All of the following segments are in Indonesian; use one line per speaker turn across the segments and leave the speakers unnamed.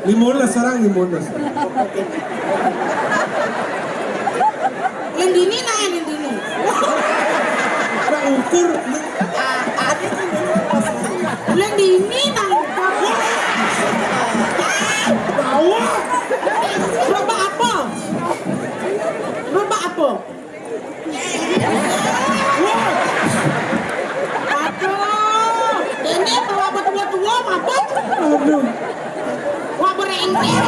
Limon lah sarang.
Lendini nah lendini.
Nak ukur.
Lendini nah.
Bawa.
Loba apa? Aduh, ini bawa tua-tua apa?
Aduh.
Wah berengket.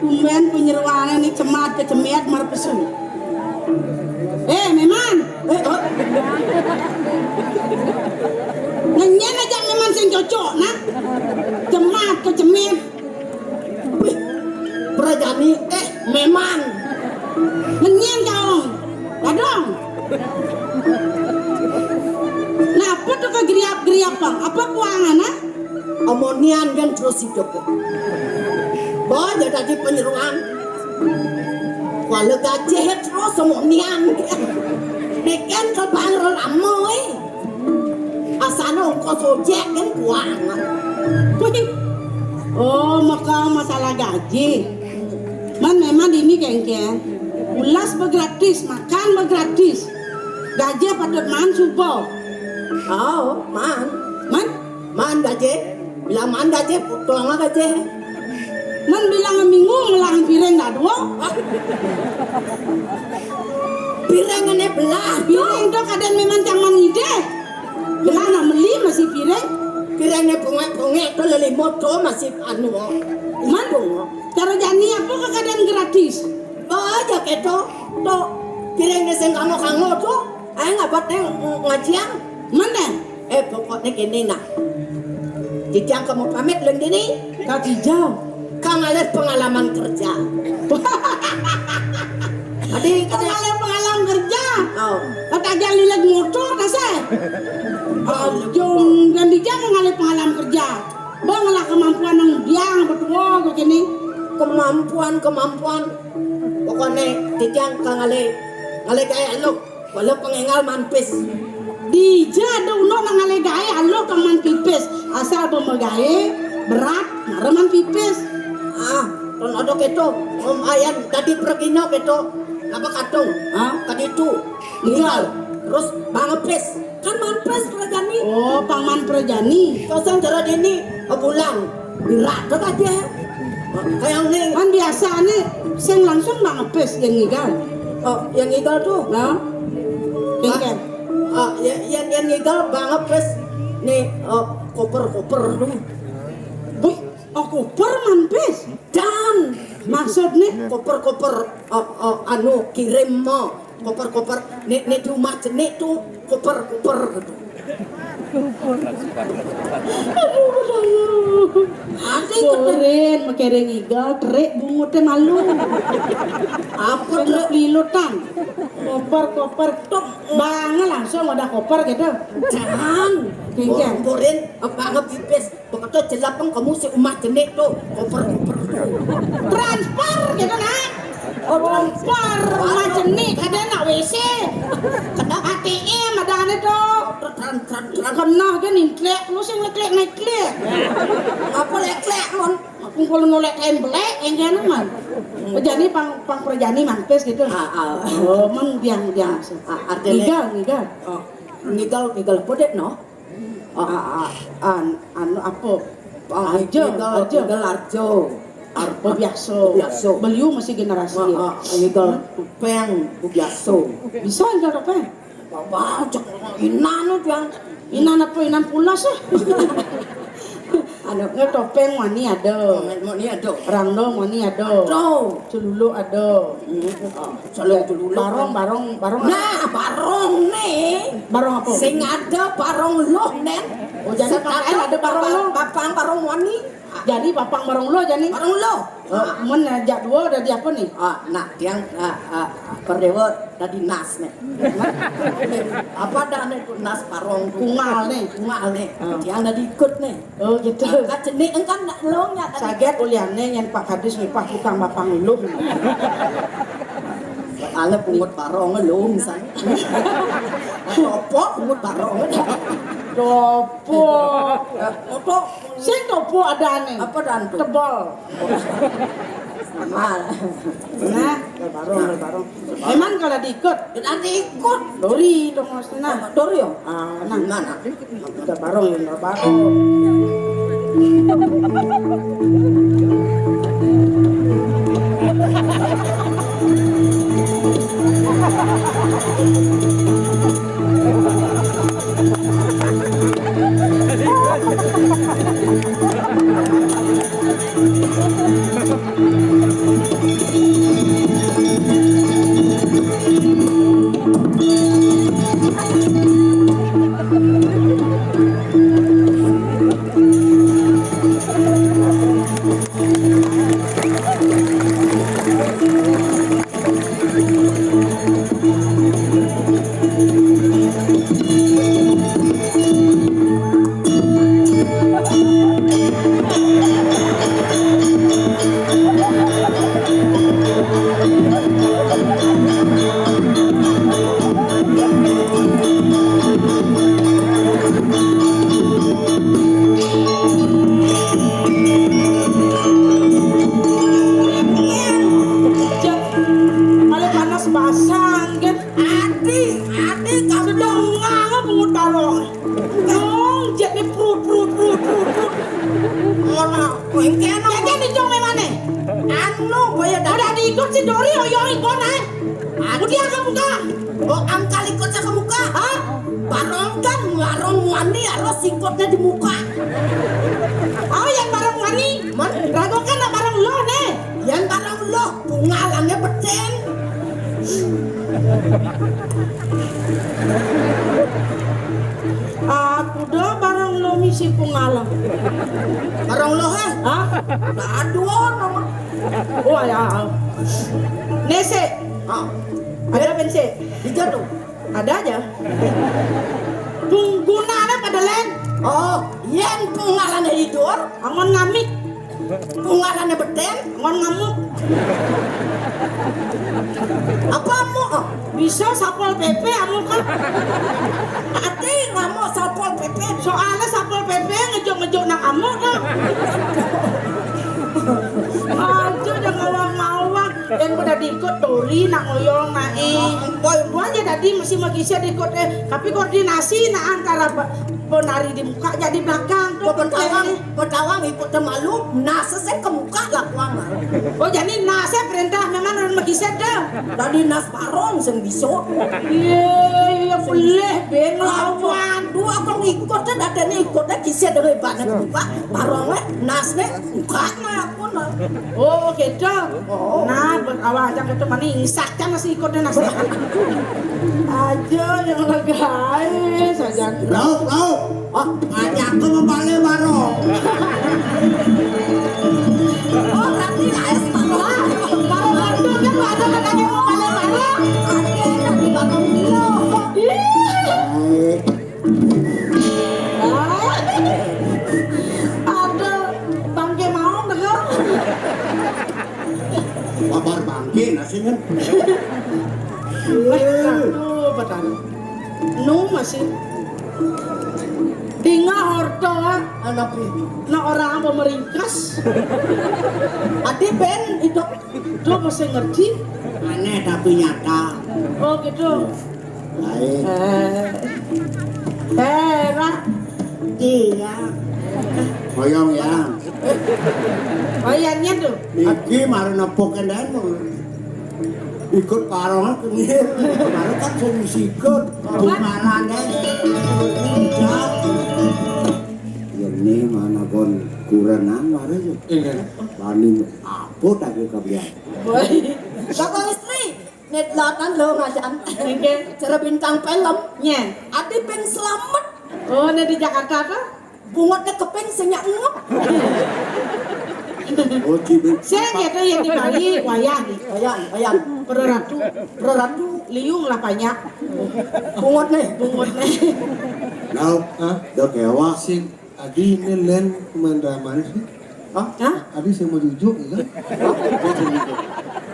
Kumen penyeruannya nih cemat kecemet marpesu. Meman. Ngenyen aja meman sing cocok nah. Cemat kecemet.
Perajani meman.
Ngenyen kaong. Gadong. Nah, apa tuh kegeriap-geriap bang? Apa kuangan nah?
Amonian kan terus hidup. Banyak tadi penyeruan. Kalau gajah terus amonian. Dekan ke bangro lama asano kau sojek kan kuang.
Oh, maka masalah gaji. Memang ini kengkeng. Ulas bergratis, makan bergratis. Gaji patut man subo.
Oh, man gaji. Bila man gaji, pulang gaji.
Man bilang minggu melang piring dah dua.
Piring ini belah.
Piring tu kadang memang jangan ide. Belah nak beli masih piring.
Piring ini bungek tu leli motor masih anu.
Man cara jani apa ke kadang gratis.
Banyak itu. Tu piring ini sengkamo tu. Ayah ngabat ngajian.
Mana?
Pokoknya gini nak. Jijang kamu pamit lagi ni.
Kau hijau.
Kau ngalir pengalaman kerja. Adik,
Kau ngalir pengalaman kerja.
Oh.
Kata jali lagi motor nasi. Jom dan dijang ngalir pengalaman kerja. Banglah kemampuan yang diang berdua begini.
Kemampuan. Pokoknya jijang kau ngalir gaya lu. Walau pengengal manpis.
Dija ada uno nang ngalir gaya lo kaman pipis. Asal pemegaya berat ngareman pipis.
Ton ada keto, ayan tadi pergino keto, apa katung, tadi itu, tinggal, terus bangepes, kan manpes perjani.
Oh, paman perjani.
Kosong cara dini, bulan, Birat aja. Kayak nih.
Kan biasa nih, sing langsung nggak ngepes yang ngigal.
Oh, yang ngigal tuh.
Nah, kengken.
Yang ngigal banget plus nih koper tuh.
Wih, koper mampes.
Dan
Maksudnya
koper anu kirim mo koper nih di rumah jenik tuh koper gitu. Ade
keren, makere ngigal, terik bungutnya malu.
apa
Apa
tuh
lilutan? Koper, top banget langsung ada koper gitu.
jangan
Kengken.
borin banget pipis begitu jelapang kamu si umat jenik tuh koper
Transfer gitu nak. Oh, transfer macam ni ada nak WC. Kena ATM ada ane tuh.
tran
Kena kan inklek, lu sing leklek naik-klek.
apa lek mon
Aku kalau nolak templek yang kan man. Jadi pang perjani mampes gitu. Oh, man biang
artinya
ngigal.
ngigal podet no
Anu apa?
ngigal arjo
Arpo biasa. Beliau masih generasi.
ngigal tupeng biasa
Bisa ngigal apa?
Bawa cak inan lu yang
Inan apa? Inan pulas ah. Anu topeng wani ada.
mau ni ada
Rangdong wani ada.
tuh
Celulu ada.
soalnya dulu
Barong.
nah barong nih
Barong apa?
sing ada barong loh nen
Oh, jadi pakai ada barong lo.
papang barong wani
Jadi papang barong lo jadi.
barong lo
Men ajak dua dari apa nih?
nah yang perdewa tadi nas nih apa dah nih tuh nas barong
Kungal nih.
yang tadi ikut nih
Oh gitu.
kan jenik engkan nak longnya tadi
Saget uliane yang Pak Kadis mipah tukang bapang lu.
ala pungut barong lo misalnya apa pungut barong
Topo.
apa
Sing topo ada nih.
apa dan tuh
Tebal.
sama
Nah, barong. Emang kalau diikut
nanti ikut
Dori dong maksudnya.
Dorio
Nah,
mana
udah barong ya, udah barong. Malah panas basah kan.
Adi kamu
Nganga pungut barong. Dong, jadi prut.
mana wengken
Jadi dijong memane.
anu kaya
Udah diikut si Dori oyong ikut nah. Udah kamu buka.
oh angkal ikut saya ke muka
Hah?
barong kan warung wani harus ikutnya di muka
Oh yang barang wani. Rago kan nak barang lo nih.
yang barang lo bungalannya beten
Aku dah barang lo misi pungalang.
barang lo he
Hah?
aduh nama
Oh ya. Nese, ada bensin?
dijatuh
Ada aja. Penggunanya pada lain.
oh yang bungalannya hidur
Angon ngamik,
bungalannya beten
angon ngamuk.
apa mu
Bisa sapol PP amuk kan?
adi ngamu sapol pepe
Soalnya sapol PP ngejok nang amuk kan? Aja jangan ngawang-ngawang. Yang udah diikut Dori nak ngoyong naik. Boy aja tadi masih magisa diikut tapi koordinasi nah antara penari di muka jadi belakang tuh
Pedawang ikut malu, nasa saya ke muka lah kuang.
oh jadi nase perintah memang orang makiset dah
Tadi nas parong sen biso.
iya boleh ben lawan
Dua kong ikut dah ada nih ikut dah kisah dari banyak muka. Parongnya nasnya muka mah aku nah.
oh gitu nah awal aja ketemu mani insaknya masih ikut dan nase aja yang legais saja
Lauk.
Oh,
Ajak ke membalik barong.
oh berarti es parong.
kalau bantu kan ada katanya mau balik bareng
Ada di bakal dulu.
ada bangke mau dengar
Kabar bangke nasi kan.
aduh betul nu masih Dinga horto
Anak
na orang pemeringkas
Adi Ben itu
tuh masih ngerti
Aneh tapi nyata.
oh gitu
Baik.
Rak
iya.
Hoyong ya.
bayannya tuh
Iki mari nepuk kendan ikut parongan kengir. Kemarin kan saya sikut. Kumaran deh. Ini mana kon kurenan mari yuk. Bani apa tadi kabian.
boy
Bapak istri net latan lo ngajan.
oke
Cara bintang film.
nya
Adi Ben selamat.
oh ini di Jakarta tuh
Bungotnya kepeng senyak ngop.
Oh cibik.
saya gitu yang di Bali wayah nih
Ayan.
peratu
Ratu
liung lah banyak
bungot nih.
bungut nih
Lauk. Dok ewa.
Si Adi ini len mendrama sih.
Hah?
Adi saya mau jujur ya.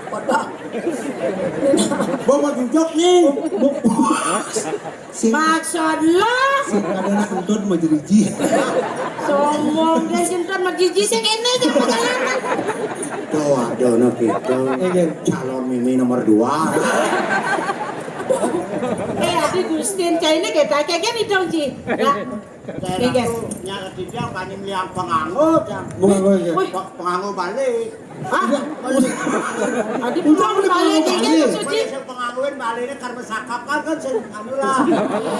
Pada
Bawa jujok nih.
Sing
maksud lo
sing kadang kentut mau jadi ji.
sombong dia cinta majiji sih ini sih perjalanan
Tuh ada no gitu. Calon Mimi nomor 2.
Adi Gustin cah ini kita kayak itu Ji ya
Daerah tuh nyara tidak kan yang penganggut yang
Bunga gue ya.
wih
penganggut balik.
hah Adi pulang balik kayak gitu Ji
Saya penganggutin baliknya karena sakapan kan saya lah.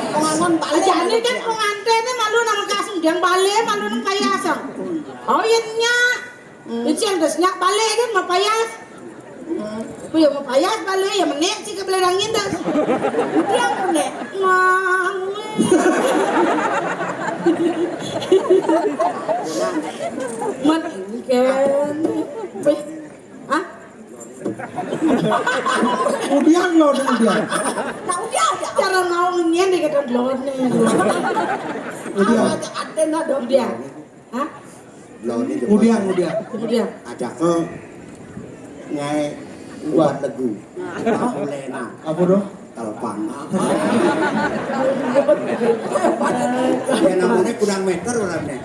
Penganggut balik.
jadi kan pengantinnya malu nama kasih yang balik malu nama payasang oh iya nyak itu yang desnya balik kan mau payas ya mau payas balik ya menek sih kebelerangin dah dia menek man kan wih ah
Udian lo udian.
Nah udah aja.
cara mau nyen deh kata blon nih
Udian.
Antena dong
dia hah
Belum ini
Udian.
kemudian
ajak ke nyai buat teguh. Lena
Apa dong?
telepon. Ya namanya kudang meter orangnya.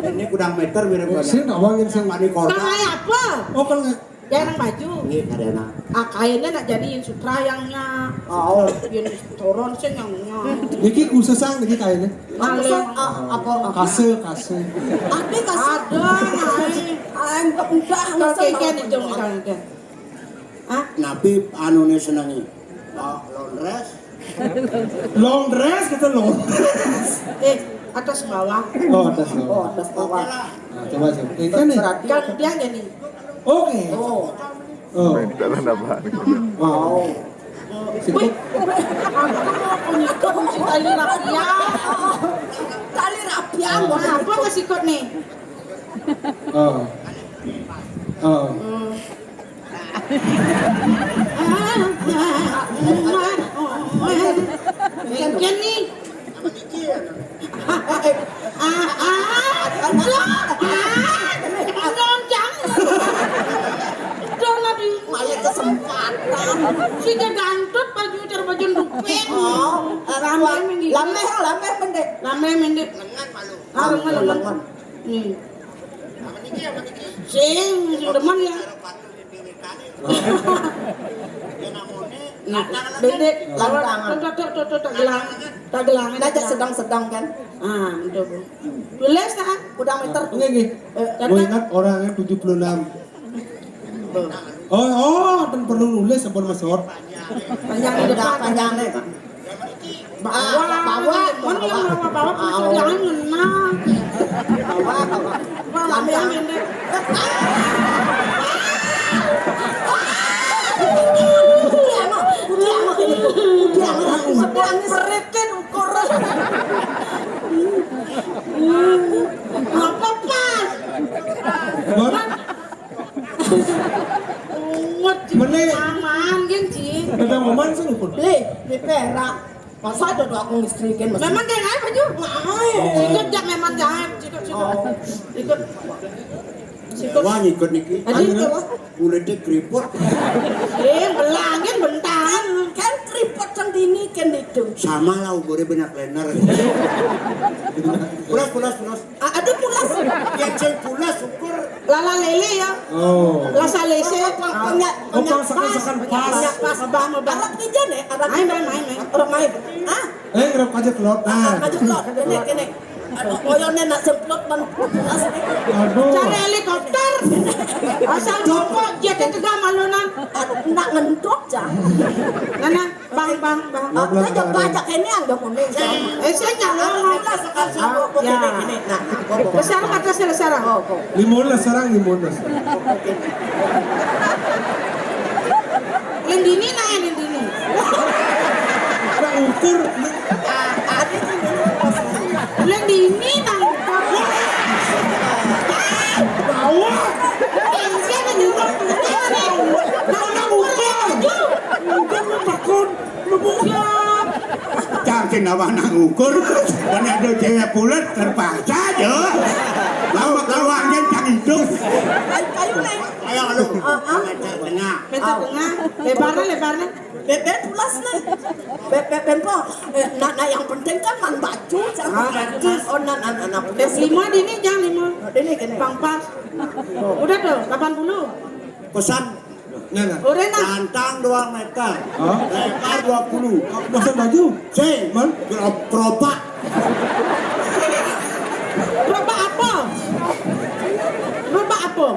Ini kudang meter mirip
Sing nawangin sing
Mani kota.
kayak apa
Oh kan
yang baju
Ini kadena.
kainnya nak jadiin sutra yangnya
Oh,
yang turun sih yangnya
niki kusesang niki kayaknya.
maksud apa?
Kase.
Adi kasih
ada nai
udah
kalau kayak itu misalnya ah
Nabi anu nih senangi. Londres.
Long dress kita long.
atas bawah
Oh atas
Oh,
bawah.
atas bawah.
Nah, coba. Ini kan nih.
kan dia gini
Oke.
Oh,
Oh.
Dalam apa?
Wow.
wih aku si tali rapia
tali rapian.
apa kasih kot nih
Oh. Oh.
Kan nih
Malah kesempatan.
si gantut baju terbaju dupin
Oh, lame pendek.
lame mendek
Lengan malu.
lengan sing demen ya nah, dedek,
Lantangan.
tuh gelang, Dagelangan.
Najak sedang-sedang kan.
Ah, udah Bu. Tulis tak?
Udah meter.
Ini. Gue ingat orangnya 76. Dan perlu nulis sebelum masuk.
Panjang di depan.
Panjang nih.
Bawa. Mana yang bawa jangan ngena.
Bawa.
Lama yang ini. Peritin ukur. Apa pas?
Meneh.
Aman kan sih.
Ada momen sih ukur.
Beli perak. Masa ada aku ngistrikan masih.
Memang kayak apa baju? Sikut jak memang jangan. Sikut.
Wah ngikut niki.
Aduh, apa?
Kulitnya keriput.
Belangin bentar.
Kan keriput yang dini kan itu.
Sama lah ukurnya banyak lenar. Pulas.
Ada pulas.
Yang ceng pulas ukur.
Lala lele ya.
Oh.
Lasa lese.
Sekan pas.
Pas bang.
Arab tijan ya.
Main.
Orang main. Ah?
Ngerap aja kelot.
Maju kelot. Kene. Oyonnya nak semplot ban pulas.
Aduh.
Cari helikopter. Asal joko jet itu gak malunan.
Nak ngendok cah.
Nana, bang.
Banyak banyak ini anggap kuning.
Saya nyala. Ya. Besar kata selesai.
Limon lah sarang.
Lindini nanya lindini.
Ada ukur.
Lindini nanya. Bawa. Saya menyuruh.
Jangan kenapa nak ukur. Dan ada cewek pulat terpaksa aja. Lawak-lawaknya jangan hidup.
Kayu naik.
Ayo lu. Meter tengah.
Meter tengah. Lebarnya.
Bebek pulas nih. Bebek po. Nah yang penting kan man baju jangan. Oh nah.
Lima dini jangan lima.
Ini kene.
Bang pas. Udah tuh 80.
Pesan
Nana.
Udah nah.
Tantang 2 meter.
Hah?
Lebar 20.
Pesan baju.
Man, gerobak.
Roba apa?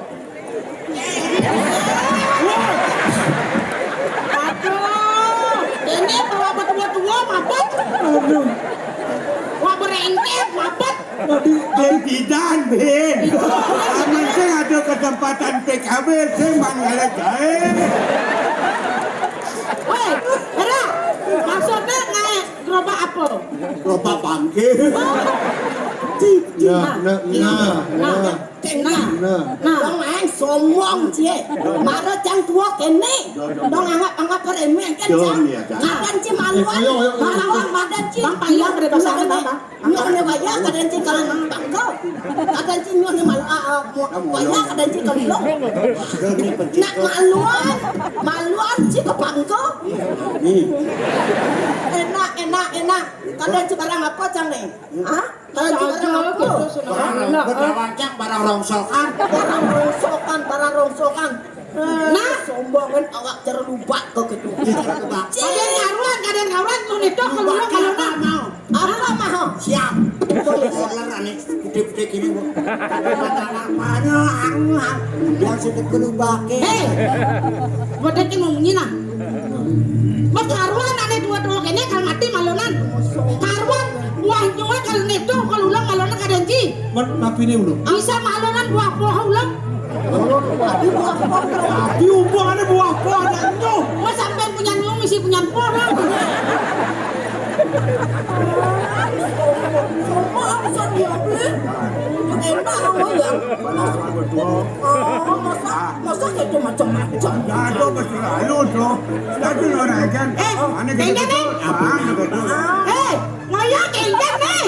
Aduh. Ini bawa tua mabot.
Aduh.
Wah berengket mabot.
Jadi bidan, Ben. Aman saya ada kesempatan PKB, saya manggala jahe.
Woi, Hera, maksudnya naik gerobak apa?
Gerobak bangke.
Dong ang sombong cie. Maro jang tua kene. Dong anggap remeh kan jang. Kadan ci maluan. Maluan badan ci.
Bang payah pada bahasa Bang.
Nyonya bayar kadan ci kalau bangkau. Kadan ci nyonya bayar kadan ci kalau. Nak maluan ci ke bangkau. Enak. Kadan ci barang apa jang nih? Hah? Kadan ci barang apa?
Barang rongsokan.
Barang rongsokan.
Nah,
sombong kan awak terlupa ke gitu.
Kadang karuan tuh itu kalau
mau. Apa mau? Siap.
Solar aneh gede-gede gini bu. Mana yang sudah kelubake.
Bodoh yang ngomongin lah. Mas karuan aneh dua kene kalau mati malunan. Karuan buah nyoy kalau neto kalau ulang malunan kadang ji.
Tapi ini belum.
Bisa malunan buah ulang.
Tapi hubungannya buah ada nyoh.
Mas sampai punya nyong misi punya orang.
Masa itu macam-macam.
Ada betul lalu tuh. Tapi orang kan. Aneh gitu.
Ngaya kengkang nih.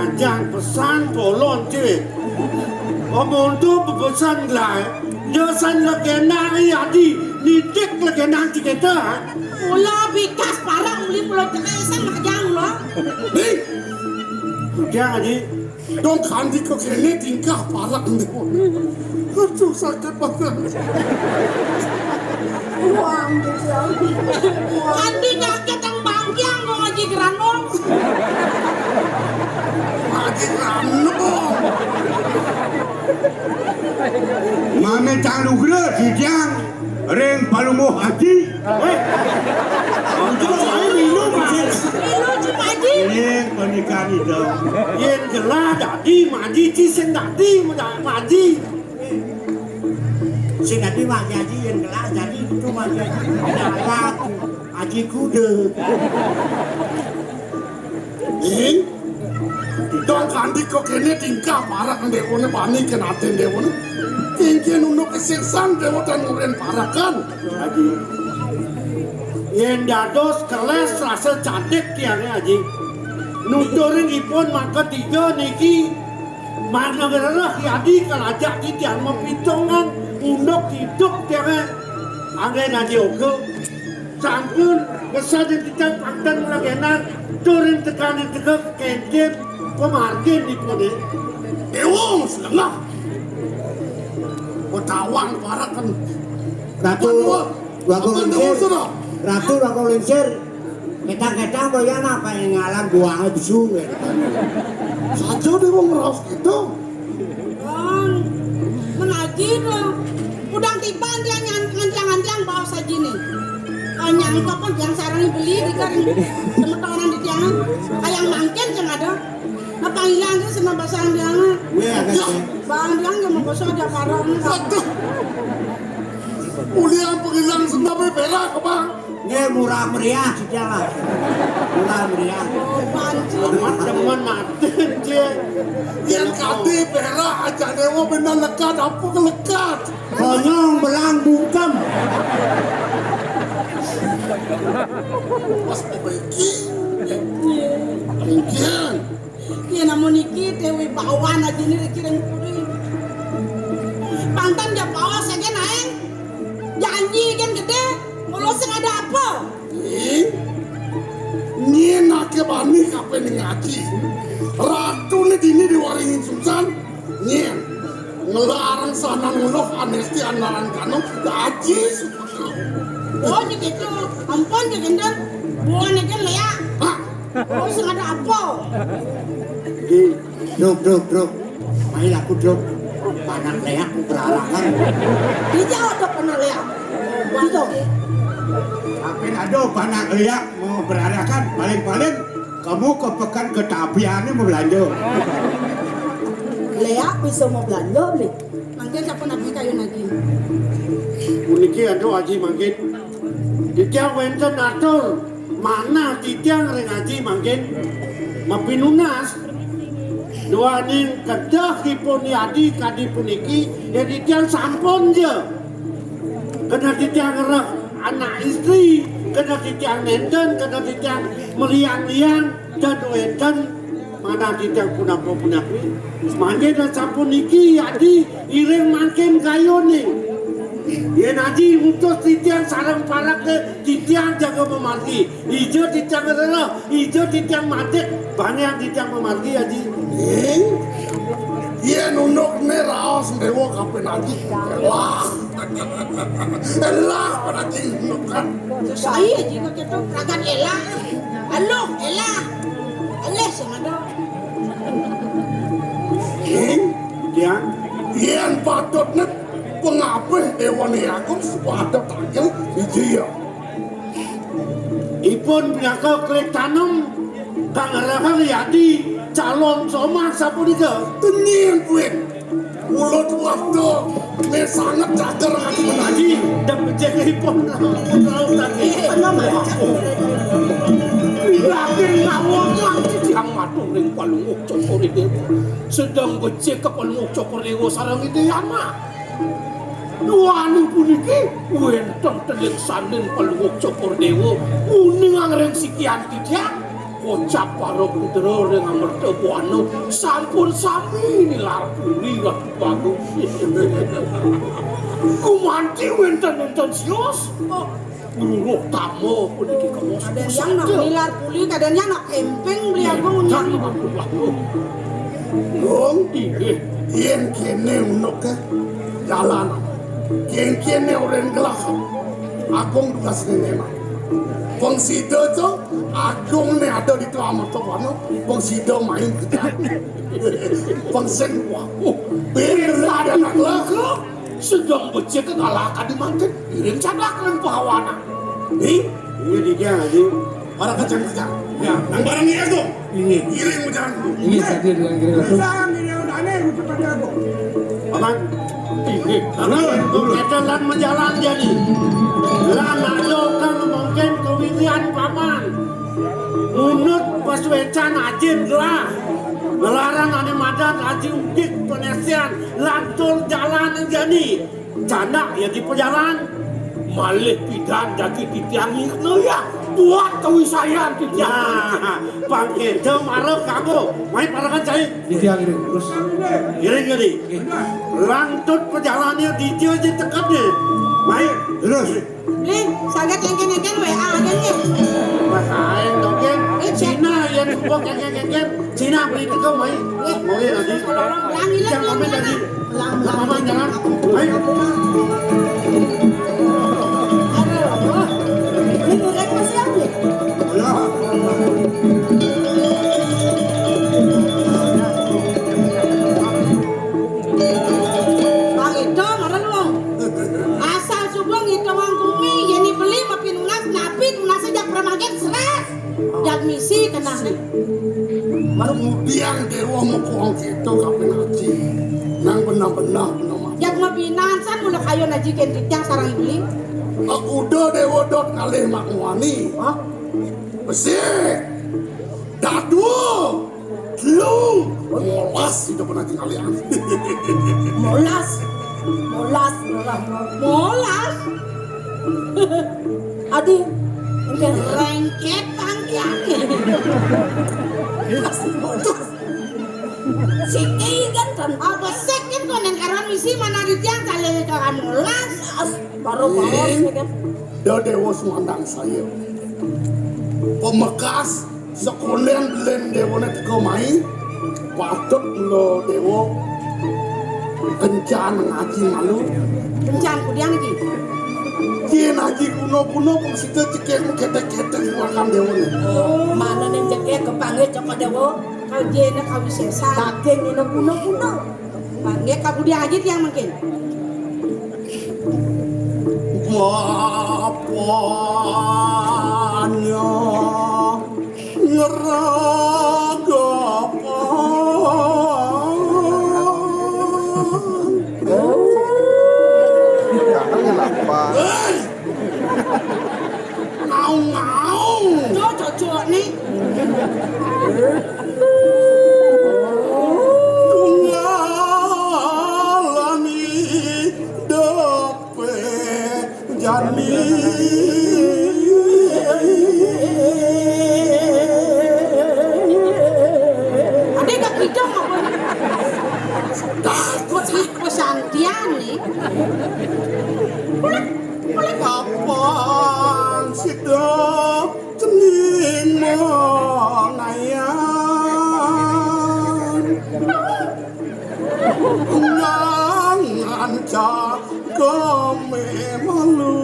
ngajang pesan polon je. Omong tu pesan lah. Josan legenda adi nidik legenda kita.
Ulah bikas parang uli pulau teresan makjang lo.
Hei, jangan ni. Dong kandi ko kene tingkah parang ni. Aduh sakit banget.
Uang dia.
Andi nyakit ang bangjang mo ngaji granong.
Lagi rano.
Mame cang lugra sijang reng palumo haji.
Untuk saya minum.
Ilo cipaji.
Reng pernikahan itu.
Yen gelah dadi maji cisen dadi maji.
Sing dadi mak haji yang gelas jadi itu mak haji. Dapat haji kuda.
Yen dong kandi ko kene tingkah parang dewo ne bani kenaten dewo ne. Kengken untuk keseksan dewo dan uren parakan. Haji. Yen dados keles rasa cantik tiang haji. Nuturin ipun maka tiga niki mana gerah yadi kalajak di tiang mempitongan undok hidup tiang angin nanti oke sampun besar di tiang pantan melagenan turun tekanan tegak kengken pemargin ipun ini ewong selengah Petawan parakan
Ratu Waku Lingsir Ketang-ketang koyan apa yang ngalang buangnya bisu
saja dia mau ngeras gitu
Mengaji dong. Udang tiban dia ngantiang-ngantiang bawa saji nih. Nyangkok kan yang sarang beli di karing temen-temenan di tiangan. Ayang mangken jangan ada. Apa hilang dia sama basang dia. Bang dia nggak mau kosong dia parang.
aduh ulian pengilang sendape perak bang
Ini murah meriah saja lah. Murah meriah.
teman naten je yang kadi perak aja dewa benar lekat apa kelekat
Konyong belang bungkem.
pas perbaiki mungkin
Iya namun iki dewi bawan aja nih dikirim kuri. Pantan dia bawa saja naik. Janji kan gede. Kalau sing ada apa?
ini nak bani kapan ngaji ratu ni dini diwaringin Susan nyen ngelarang sana ngulok anesti anaran kanong gaji
Oh ni gitu. Ampun dia gendang. Buan aja lah ya.
hah
Kalau sing ada apa?
Druk. Main aku druk. Panak leak berarangan.
Dia jauh tak pernah lihat. Itu.
Apin aduh panak leak mau berarakan. Paling-paling kamu ke pekan ketapiannya mau belanja.
Lihat bisa mau belanja beli.
Mungkin siapa nak beli kayu lagi.
uniki ada aji mungkin ditiang wenten atur mana ditiang rengaji mungkin mapinunas dua ning kedah hipun yadi kadi puniki ya ditiang sampun je kena ditiang gerah anak istri kena ditiang nenten kena ditiang meliang-liang dan wenten mana ditiang punapa-punapi mangke dan sampun niki yadi iring makin kayu nih ya nanti untuk titiang sarang parak ke titiang jaga memargi hijau titiang gerah hijau titiang matik banyak titiang memargi aji iya nunduk ne raos dewa kapan aji elah pada nunduk kan
Saya aja kita ragan elah. Halo elah. Aleh sing ada.
dia yang patutnya pengapih dewan Yakub sepadat tanggal hiji ya ipun pinaka klik tanam kang arahang yadi calon somah sapunika tenien kuit mulut waktu ini sangat cager aku menaji dan menjaga ipun tahu tadi
Pernah macam.
yakin ngawang yang matung ring palunguk cokor itu sedang becek ke palunguk cokor itu sarang itu ama dua anu puniki wentong telik sanden palunguk cokor dewo uning angreng sikian tidak kocap para putra dengan mertuamu sampun sami nilar puri waktu kumanti wenten sios Guru tamu puniki kemos
Kadang yang nak nilar puli, kadang yang nak kemping beli aku nyari.
Dong, yen kene unuk ke jalan. Yen kene orang gelap. Agung tugas nenek. Pengsido tu, agung ni ada di tu amat tu mana. Pengsido main kerja. Pengsen wah, bela ada nak laku. Sedang becek kegalakan di mantin. Iring cadak dan pahawana. Ni,
ini dia aja.
para kacang-kacang. Ya, nang barang ni aku.
Ini.
Iring macam tu.
Ini tadi dengan kira
Jangan ini udah aneh kepada aku.
Aman. Kita lan menjalan jadi. Lan ayo kan mungkin kewilian paman. Unut paswecan ajin lah. Melarang ane madan aji udik penesian lantur jalan jadi. Canak ya di perjalanan. Malih pidan jadi titiangi ya. Buat kewisayan titiang. Pangke jauh marah kago. Main parakan cai.
Ditiang ini terus.
Gini. Lantur perjalanannya di dia aja tekatnya. Main.
Terus.
Lin, sangat yang WA aja nih.
Masain dongeng. Cina yang kubok yang Cina beli tekau main. Boleh nanti.
Lang hilang
Jangan main lagi. Paman jangan. Main.
Ini mereka masih ada.
Bang itu marah lu. Asal subang itu wang kumi, jadi beli mapi nunas napi nunas sejak permagen seret. Jak misi kena nih.
Kemudian dewa mau kuang gitu kapan aji. Nang benar-benar nama.
Jak mapi nansan mulai kayu naji kentiknya sarang beli.
Aku udah dewa dot kalih makmuani. Besi. Dadu. Lu. Molas itu pernah kalian.
Molas.
Molas.
Adi, mungkin
Rengket tangkiannya.
Siki kan
Apa sek kan konen karuan misi mana di tiang kali kawan molas.
baru kan.
Dah dewa semandang saya. Pemekas sekalian belen dewa nak kau main. Patut lo dewa kencan ngaji malu.
Kencan kudian lagi.
Kien ngaji kuno-kuno pun situ cekek ketek-ketek makan dewa ni.
Oh, mana nih jaket kepanggil cokot dewo.
Kau jena kau sesa.
Daging ini kuno-kuno.
Panggil kau kudian aja tiang mungkin.
Bapaknya ngeragapan. Hei! Ngau-ngau!
Cocok nih.
Tunggalani dope jani.
Ada gak kita apa? Takut pesantian nih.
Kapan sido cening mengayan ngangan cakeme malu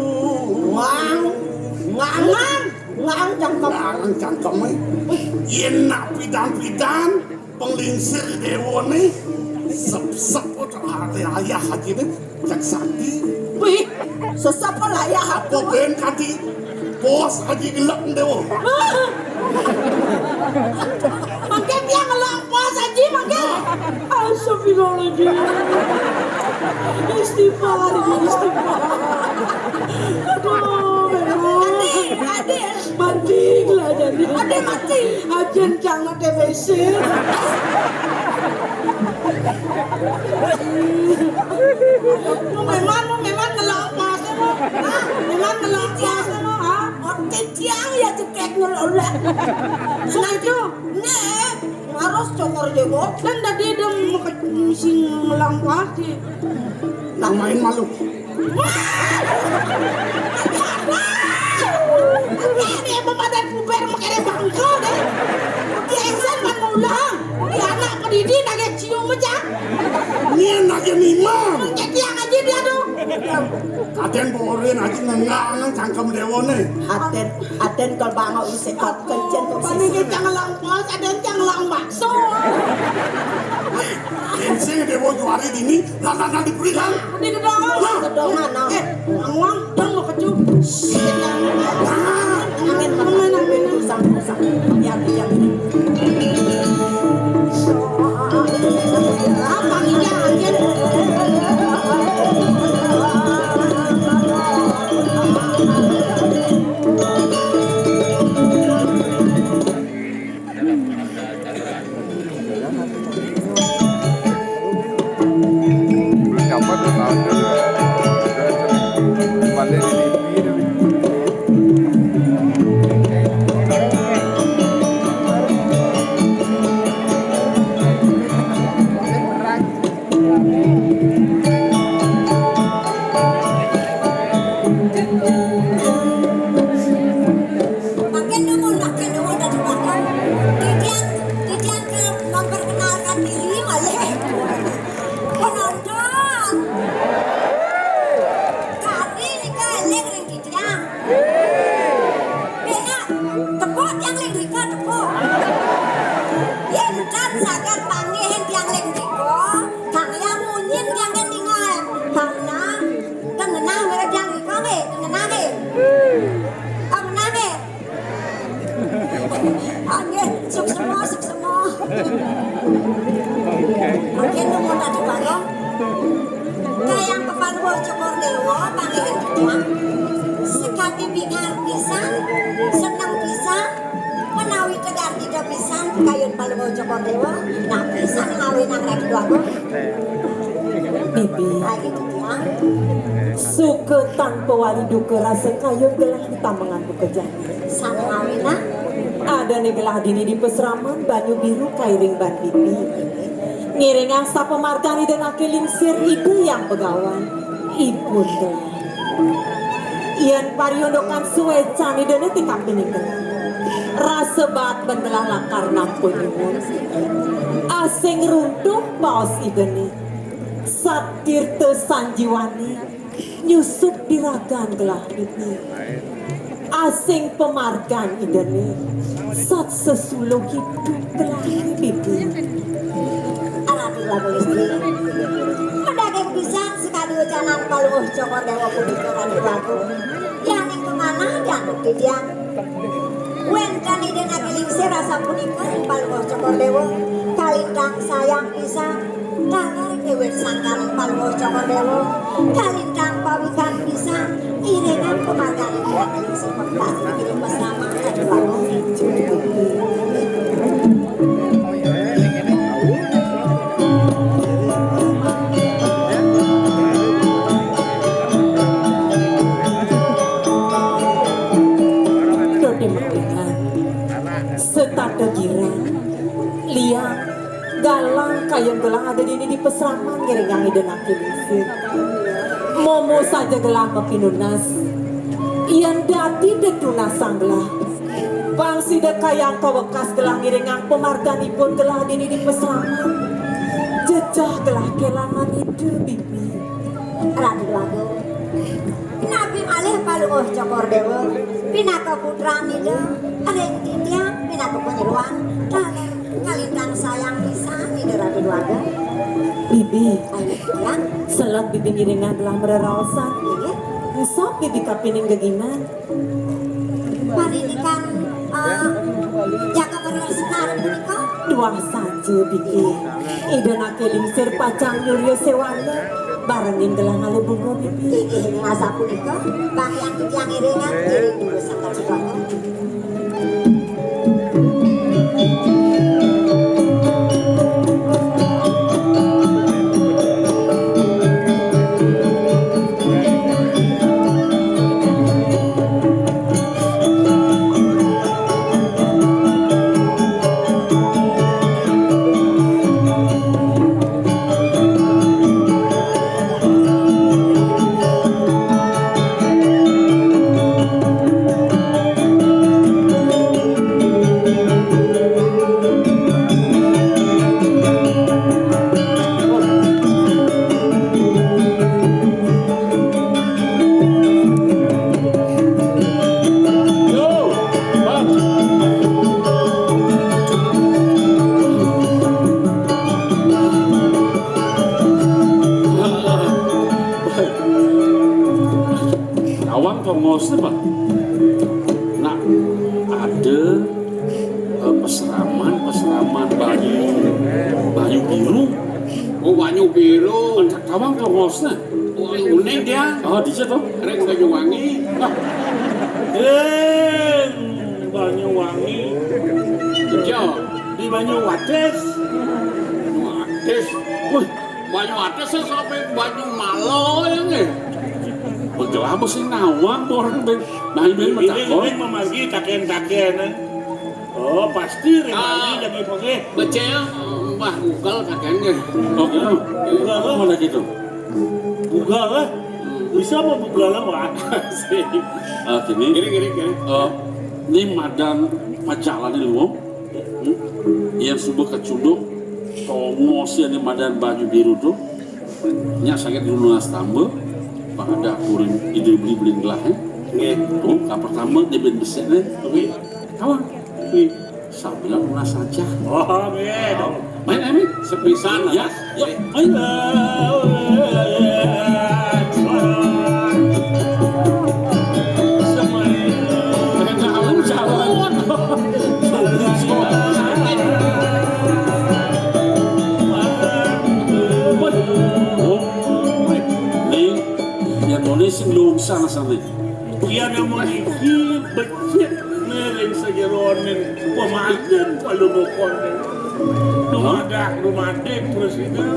Ngang cangkem.
ngangan cakeme yen nak pidan-pidan penglingsir dewa ni sep-sep hari ayah haji ni cak sakti.
Wih,
Sesapa lah ya
Apa
aku.
ben kati bos haji gelap dewa.
mungkin dia ngelompat saja mungkin. Astagfirullahaladzim. Istighfar. Aduh,
Ade,
mati lah jadi.
Ade mati.
Ajen jangan TBC. Memang ngelompat semua. Memang ngelompat semua.
Oke tiang ya cekek ngelolak.
Sengaja.
Nih, harus cokor dewo.
Dan tadi dia mau sing ngelangkah di.
Nang main malu.
Ini pemadai puber makanya bangko deh. Dia insan man ulang. Dia anak pendidik nage cium macam.
Nian aja mima.
Jadi yang aja dia tuh.
Kaden borin aja ngengangan cangkem dewone.
Aden kalau bangau isi kot kencen kok
Pani dia jangan langkos, ada yang jangan lang bakso.
Insing dewo juari dini, lana diberikan.
Ini kedongan.
kedongan no.
Angwang dong mau kecu.
Angin angin usang. Yang
Apa ini angin?
Dapat tahun dulu. Pandai di TV.
makin dulu dari belakang. Didian ke memperkenalkan diri malah. Penonton. Kali ini kalian ring Didian. Bena, tepuk yang ring Rika tepuk. Yen kan saged panggihan yang ring Rika, kang yang munyin yang tinggal. Karena tengenah mereka yang Rika nggih, tengenah nggih. Tengenah nggih. Angin, suk semua. Angin lu mau tadi bareng. Kayang kepaluh cokor dewa panggilan Didian. Sekati bingar pisan, senang pisan, menawi tegar tidak pisan, kayun paluh cokor dewa, nah pisan ngawin nang rek duaku.
Bibi,
Lagi Didian.
suka tanpa wali duka rasa kayu gelah ditambangan bekerjaan.
Sang ngawin nah.
Ada nih gelah dini di peseraman banyu biru kairing ban bibi. Ngiring asa pemargani dan akilingsir itu yang begawan. Ibu gelah. Ian pariondokan suwe cani dan tikam ini gelah. Rasa bat bendelah lakar nampun imun. Asing runtuh paus igeni. Satir te sanjiwani. Nyusup diragan gelah bibi. Asing pemargan idene sat sesuluk hidup telah bibi.
Alhamdulillah istri. Pedagang pisan sekali ucanan paluh cokor dewa punika rani lagu. Yaning kemana januk Didian. Wen kani den akilingsir rasa punika ing paluh cokor dewa kalintang sayang pisan. Dalar dewek sangkan paluh cokor dewa kalintang pawikan pisan. Irengan pemargan akilingsir pektas kirim bersama rani lagu.
Setada girang, liang, galang kayang gelah ada dini di peseraman ngiringangi dan akilisir. Momo saja gelah mapinunas, ian dati detunasan gelah. Bangsi de kayang kawekas gelah ngiringang pemarganipun gelah dini di peseraman. Jejah gelah kelangan ide bibi.
Rani lagu. Nabi malih paluh cokor dewa pinaka putra nida areng Didian pinaka penyeruan dalar kalintang sayang pisan nida Rani lagu.
Bibi,
Ayo Didian
selat bibi ngiringan gelah mereraosan.
ini
Ngesop bibi kapining geginan.
hari ini kan jaga bener sekarang menikah
Dua saja bibi. Ida nakelingsir pacang nyuryo sewana. Barengin gelah ngale bunga bibi.
ini ngasa punika bang yang Didian iringan iring dulu sangka juga.
ngosnya Pak. Nah, ada peseraman banyu biru.
Oh banyu biru.
Kawang ke ngosnya.
Oh unik dia.
Oh, di situ.
Reng Banyuwangi.
Banyuwangi
Jo.
di Banyuwates.
Wates. Wih, Banyuwates sampai Banyu Malo ya nggak?
Begelap sih nawang tuh orang ben. Nah, ini metakon.
Ini memargi taken-taken. Oh, pasti Renani jadi pakai.
Becel, Mbah Google kakeknya.
Oh, gitu. Mana gitu?
Bugal lah. Bisa mau bugal lah, Pak.
Gini.
Gini.
Ini madan majalah ini loh. Yang subuh kecuduk. Tongos ya ini madan baju biru tuh. Nya sakit dulu nas tambah. Pak ada kuring ide beli gelahnya. Tuh, pertama dia ben beseknya. Oke. Kawan. Saya bilang lunas saja.
Oh, beda.
Main Emi.
Sepisan
Ya. Ya. Ayo. Sing lung sana.
Yan naman iki becek nering sajaronin pemagan palumukon. Rumadak presiden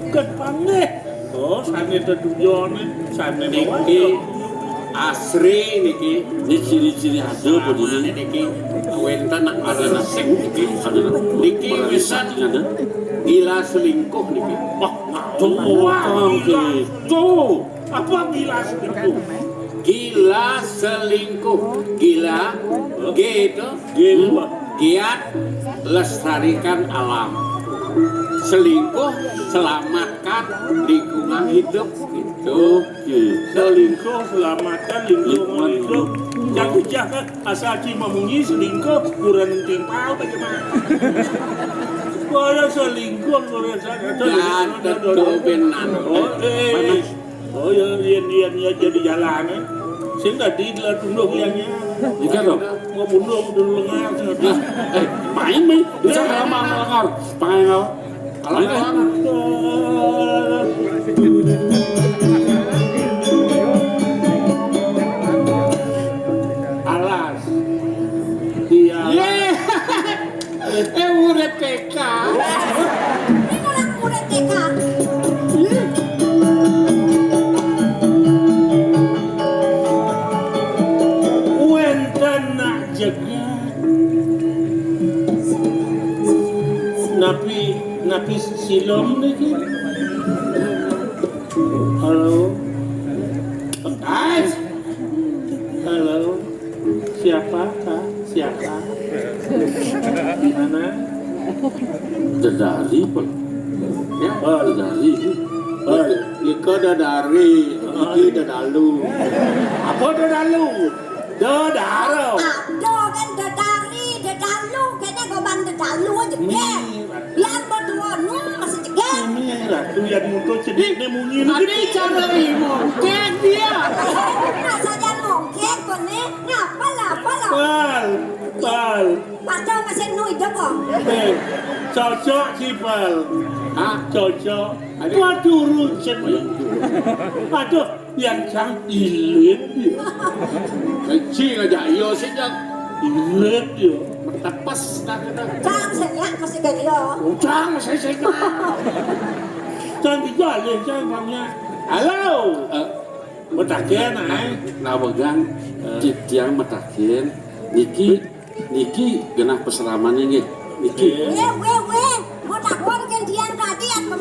ket panggih. Oh, sane tujuane, sane
niki asri niki.
Ini ciri-ciri ada begini.
Niki wenten ada nasik niki.
Ada
Niki wisan
ada.
gila selingkuh niki.
wah,
Tuh, gitu.
apa gila itu?
Gila selingkuh. Gila gitu.
Gila.
Giat lestarikan alam. Selingkuh selamatkan lingkungan hidup gitu.
Selingkuh selamatkan lingkungan hidup. Jangan asal cuma munyi selingkuh kurang timpal bagaimana? Kalau selingkuh kurang
Ya tentu benar.
Oh ya jadi jalan. Saya tadi telah tunduk ianya.
Jika dong.
Mau bunuh dulu lengar.
Main. Bisa lama lengar. Pakai ngau. Kalau
alas. Dia.
Urip TK.
Ini orang muda TK.
Wenten nak jaga. Napi silom lagi. Halo. Halo. Siapa? Mana?
Dedari Pak.
Ya,
Dedari.
Ika dadari, iki dadalu.
Apa dadalu? Dadaro.
Ada kan dedalu kayaknya goban dedalu aja kan. Biar berdua masih jeget.
Ini lah tu yang muncul cedik ni mungkin.
Adi cara ibu, kek dia.
Nak saja mungkin kon ni ngapa lah.
Pal.
Padahal masih nui dapur.
Cocok si Pal.
Hah?
Cocok. Tua turun cedik. Aduh, yang cang ilit dia.
Kecil aja, iyo sejak
Ilit dia.
tepas dah kita.
Jangan senyak masih gaya.
Ujang saya.
Jangan dijalin, jangan banyak. Halo. Matakin
Nah, bagang tiang matakin. Niki genah peseraman ini. Niki.
Weh. Mau takut kan dian tadi atau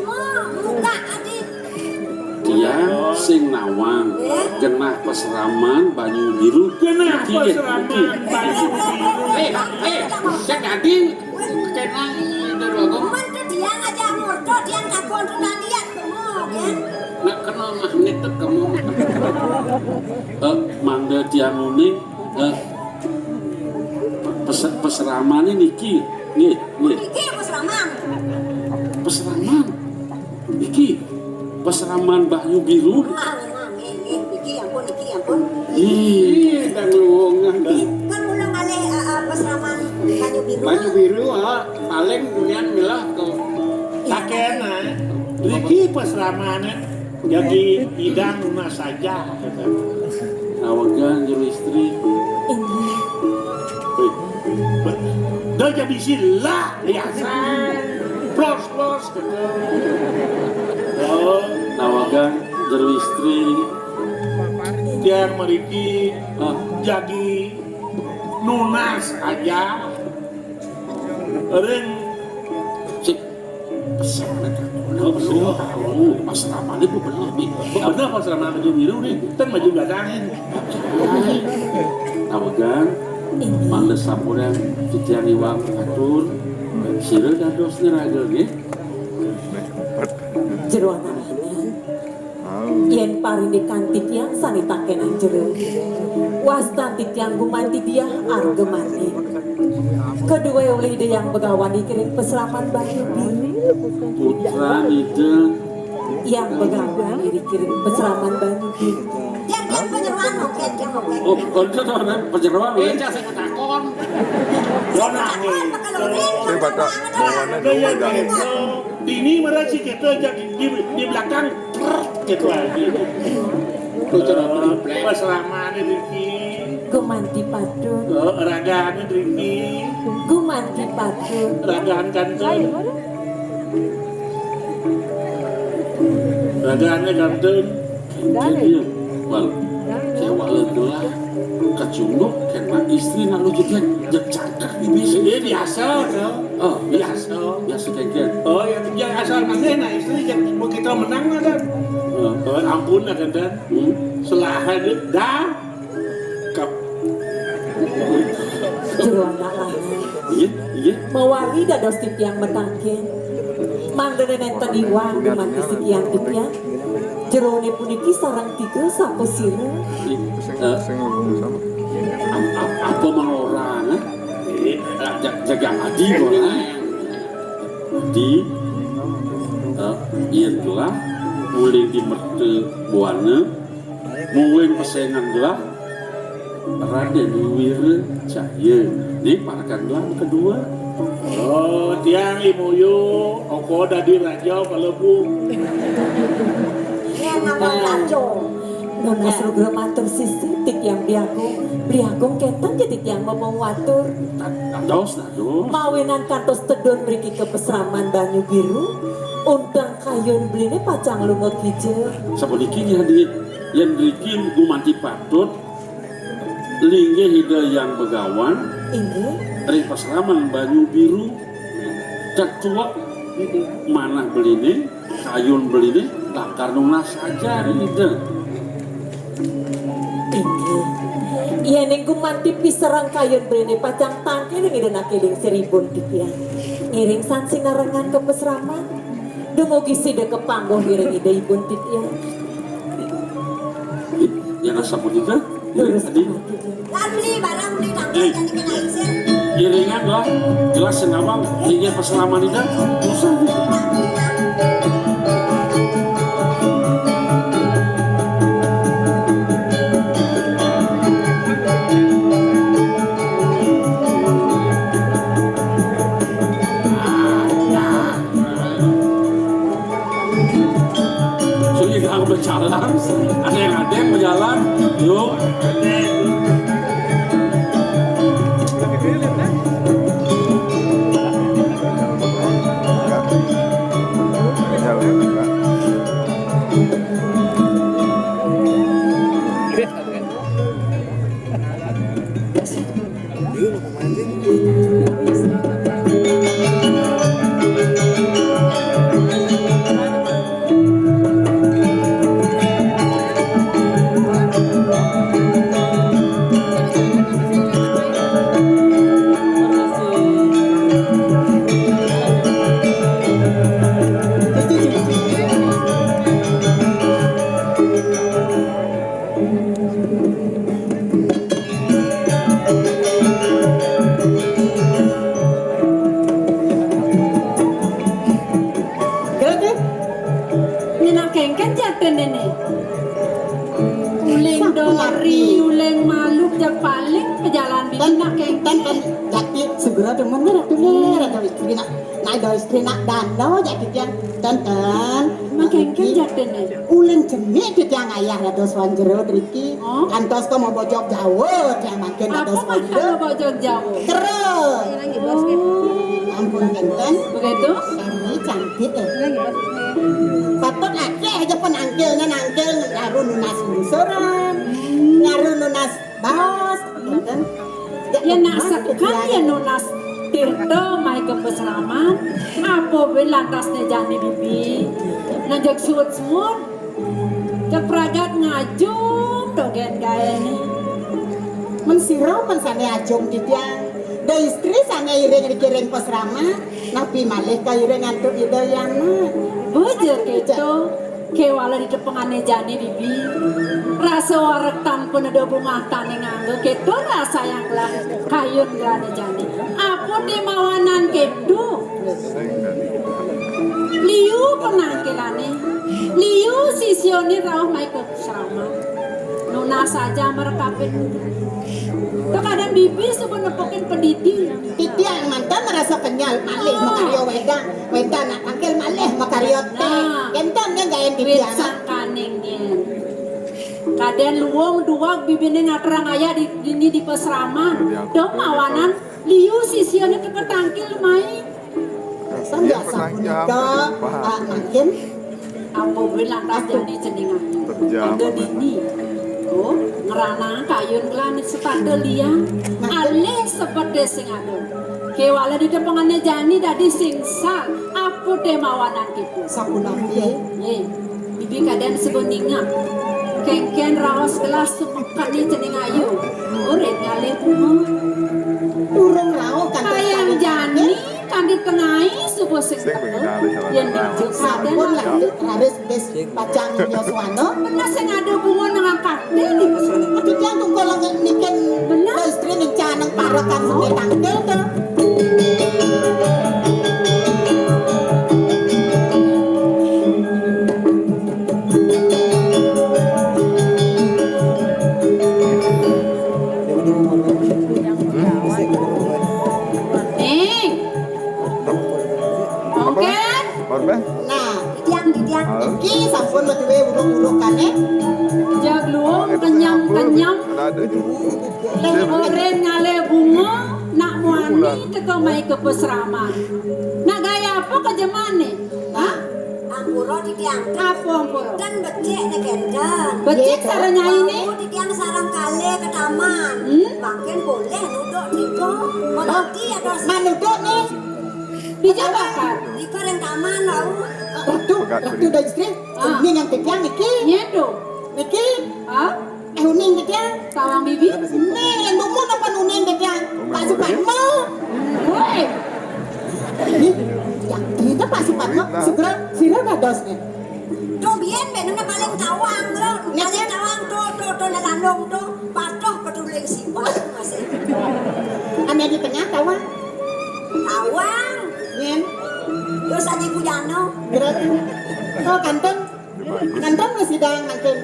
muka adik.
Tiang sing nawang. Genah peseraman banyu biru.
kenapa
Niki,
seraman
Niki.
baju biru?
Saya tadi kena dorong.
Mantu dia ngajak murdo dia takut tu tadi atau kan.
Nak kena magnet tu kamu.
Mangga tiang unik. Peseraman ini Niki. Nih.
Iki musraman.
Peseraman. Niki. Peseraman banyu biru.
Memang ini iki ampun.
Ih,
Baju biru paling kemudian milah ke
Sakena, Riki pesramana jadi hidang rumah saja.
Awagan jero istri.
Inggih.
Dah jadi sila biasa. Plus gitu. Oh,
Awagan jero istri.
dia meriki
Ah,
jadi nunas aja. Ring
cik pesan pas ramane bu bener nih.
bener pas ramah baju biru nih, kan baju belakangin.
Awagan mangga sampuran titian iwang atur sire dados neragel nggih.
Jero anak yen parindik kantik yang sanitakenan jero wastantit yang gumanti dia arga mati kedua oleh ide yang begawan dikirim peselaman Banyu Biru
Putra ide
yang begawan dikirim peselaman Banyu Biru
Yang penyeruan oket, yang oket.
oh konco tuh ada penjeroan ya.
Eja saya takon.
Saya baca bawaannya dulu jangan.
Ini mereka gitu jadi di belakang gitu lagi.
Tuh cara beli
Pas ramah nih Riki,
gumanti patun
ragaan nih Riki,
gumanti patun
ragaan kantun, ragaannya kantun.
Jadi wal sewa lelah kacunguk karena istri nak lucu kan jecakak di bisa.
Dia biasa tuh.
Oh
Biasa.
biasa kayak
Oh yang asal nanti nah istri yang mau kita menang ada. Oh ampun ada dan selahan dah kap.
jero anak lain
iya iya
mewali dados titiang metangkin manggene nenten iwang gumanti sekian titiang jero ne puniki sarang tiga sapu sira
Saya ngomong sama.
apa melorang jaga adi boleh adi iya gelah mulai di merte buana mungkin pesengan gelah Raden Wira Cahya ini parakan gelah kedua.
Oh tiang imuyu, oko dadi raja kalau bu.
Yang ngomong rajo.
Nona suruh matur sisi titiang biagung ketang jadi titiang ngomong watur
Dados.
mawinan kantos tedon mriki ke peseraman Banyu Biru undang kayun beline pacang lunga kijel
Sapuniki hadir yang bikin gumanti patut lingge hidayang begawan
inggih
dari peseraman Banyu Biru ketua mana beline kayun beline tak karena saja ide
inggih iya ning gumanti piserang kayun beline pacang tangke ning idenake ling seribun titiang ngiring san sinarengan ke peseraman dumugi sida kepanggoh ngiring ide ibun titiang
yang rasa begitu
lurus
tadi
Lan beli barang beli tanggal jadi kena isir.
iringan lah jelas senawang hingga peseraman itu susah sudah aku berjalan ada yang berjalan yuk
segera temen ada istri nak ada istri nak dano jadi dia tonton
Makin jaten
ulen jenik dia ayah ada swanjero triki
Oh.
kantos kok mau bojok jauh dia makin ada
Apa
swanjero
makan bojong jauh?
terus ampun kenten
Begitu?
ini cantik patut aja penangkilnya nangkil ngaruh nunas musuran ngaruh nunas baos kenten
Ya nak sekali ya nunas Tirto mai ke peseraman apa belantasnya jani bibi najak suut semut cek pragat ngajung dogen gaya ni
mensirau mensane ajong titiang da istri sana iring dikiring pesrama nabi malih ka iring antuk idayana
beje gitu kewala di tepengane jani bibi rasa warak tanpa ada bunga tani nganggo gitu rasa yang lah kayun gelane jani apa di mawanan gitu liu penangkilane liu sisioni rauh mai ke serama nuna saja merekapin kadang bibi sebenarnya nepokin pendidi
titiang mantan merasa kenyal malih makario wedang nak angkel malih makario teh
Nah.
kentangnya gayen
wit
titiang
sangkaningin kadang luwung dua bibine ngaterang ayah di peseraman dong mawanan liu sisioni ketangkil mai
sambil sapunika makin
apa bilang tas jadi ceningan
Terjam.
ada dini oh ngerana kayun kelan setanda liang alih seperti sing ada kewala di depangannya jani dadi singsa apa temawanan gitu
sapuna piye
bibi kadang sebeninga kengken raos gelas sumekani cening ayu urit ngalih
urung rao kan
kayang jani kan ditengahi subuh sing
Sing pengenali salah
yang
satu.
dijuk
sampun
sadar
lah harus des pacang Yoswano
bener sing ada bunga dengan karte di pesona
titiang tunggu kalau niken
Benar.
istri ning canang parakan seni tangkel tuh
ning oke
Korban?
nah
Titiang.
iki sampun wetuwe uruk-urukane
jag luang kenyam
Ada juga.
oren ngale bunga nak muani teko mai ke peseraman nak gaya apa ke jemane ha
Ampuro titiang.
apa ampura
Dan becek nih kendan.
becik saranya ini
Aku titiang sarang kali ke taman. Makin boleh nuduk tiga. Mengerti ya dos.
manuduk nih
dijabakan
Di koreng taman lau.
ratu da istri uning yang titiang iki
nyedo
niki
ha
uning titiang
tawang bibi
nih endumu apa uning titiang Pak Suparno
woi
nih yang kita Pak Suparno segera sira dadosnya
Tuh biar benungnya paling tawang lo. Paling tawang tuh nelandong tuh. Patuh petuling sifat masih.
ane di tengah tawang
Tawang.
nyen
Terus aja kujano.
gerak oh kantong mesidang mangkin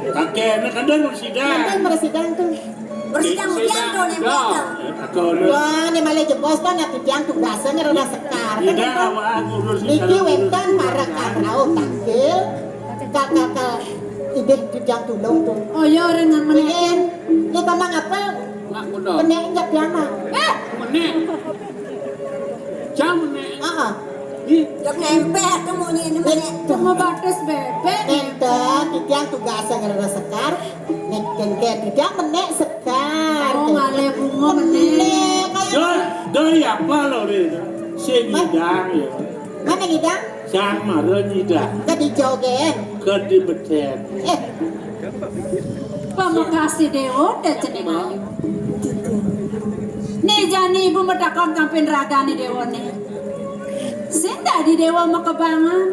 Kakek nak kadang bersidang.
kantong mesidang tuh
Bersidang ujian tuh nembok.
wah ini malah jebos kan ya titiang tugasnya rada sekar kan
Tidak
kan
awak ngurus
niki wetan para karau tangkil kakak ide titiang tulung tuh
oh ya orang ngan meneh
Mungkin, ini pamang apa?
Nak muda.
Penek enggak piana.
Menek. Jam menek.
Jok nempel tuh mau ini menek.
cuma batas bebek
Enten, titiang tugasnya ngerada sekar. Nek ken titiang menek sekar.
oh ngale bunga meneh
Nek, kayak
Dari apa lo ni? Saya nyidang ya.
mana ngidang?
Sang marah nyidang.
Ke dijogen.
Ke di beten.
pemakasih dewa dan cening ayu nih jani ibu medakon kampin raga nih dewa nih sinda di dewa mau kebangan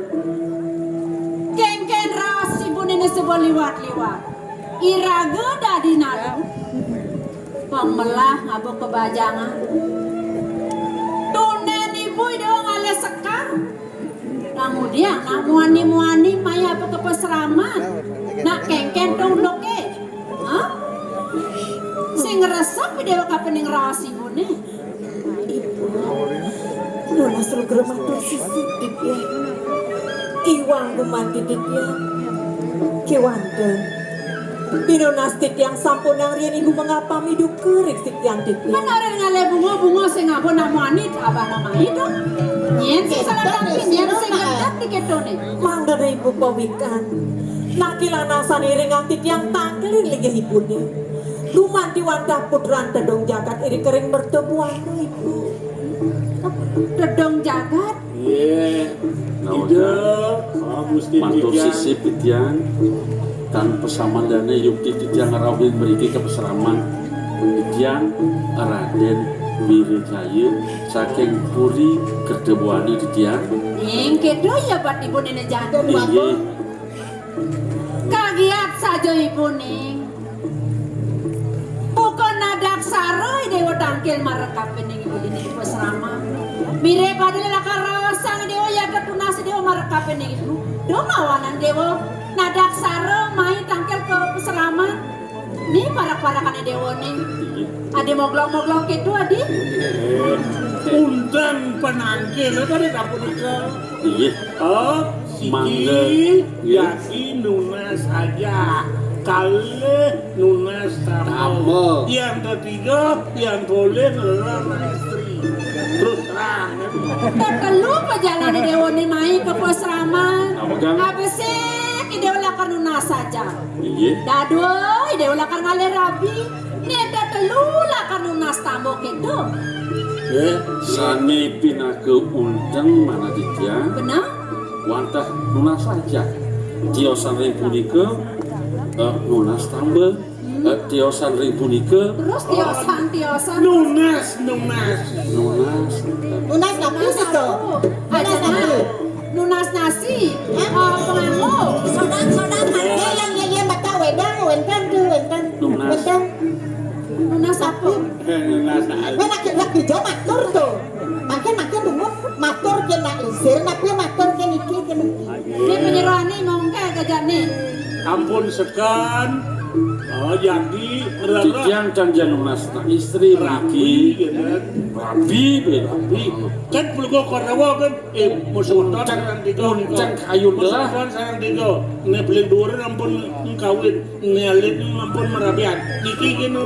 kengken ras ibu ini sebuah liwat-liwat iraga dadi nalu pemelah ngabu kebajangan tunen ibu dewa ngale sekar kemudian nak muani maya apa ke peseraman nak kengken dong loke hah sing ngeresep dewa kapening ras ibu nih Nunas ruger matur sisi Ditya. Iwang gumanti Ditya. Kewanten. Pinunas Dityang sampun nang riyen ibu mengapami dukerik Dityang Ditya.
Menaren ngale bunga-bunga sing ngapun namuanit abang namai dong. Nyen sing salah tapi nyen sing ngedat diketone.
Mangga ibu pawikan. Nakilanasan iring Dityang tangkelin ligih ibune. Lumanti wandah putran Dedong Jagat iri kering bertemu aku ibu.
Dedong Jagat.
Iya. Ide. Gusti
Matur
Ditya.
sisi Dityan dan pesamandane yukti Dityan rawin beriki ke peseraman Dityan Raden Wirijaya saking Puri Kerdebuane Dityan.
Yang kedo ya bat ibu nenek jadon
Inggih.
wabu. Kagiat saja ibu ning. Bukan nadak saroy dewa tangkil marekapin ning ibu dini pesrama. Mire padahal lakar rasa dewa ya ketunas dewa marekapin ning ibu. Do mawanan dewa nadak saro main tangkil ke pesrama. Nih parak-parakan dewa ning. Ade moglong-moglong kedo adi.
Punten penangkil tadi dapur ke.
Iya.
Oh,
Mangga.
Siki jadi nunas aja. Kali nunas tamu. Yang ketiga yang boleh adalah istri. Terus terang.
Terkelu perjalanan dewa nih main ke pesrama.
Amegang.
Habis sih dewa lakar nunas saja.
Iya.
Dadoi dewa lakar ngale rabi. Neda telu lakar nunas tamu kedo.
Sane pinake undang mana Dityan
Benar?
wantah nunas saja. Tiosan ring punika nunas tambah. Tiosan ring punika
Terus tiosan.
Nunas.
nunas.
Unas napi sito.
Aja nah. Nunas nasi. Pengamu.
Sodang yang bata wedang wentan.
Nunas.
Nunas apa?
Nunas aja.
Mana kita kerja matur tuh. Makin dulu matur kena isir, napi matur kena iki.
Ini penyeruannya mongke gajane.
Ampun sekan. Oh jadi
Dityan dan nunas nah istri
rapi
Riki
gitu kan.
rabi
Rapi. Kan pulgo korawa kan musuh sarang tiga
Cek kayu belah.
sarang tiga. Ne beli dua ampun kawin. Ne alit ampun merabian. Niki gini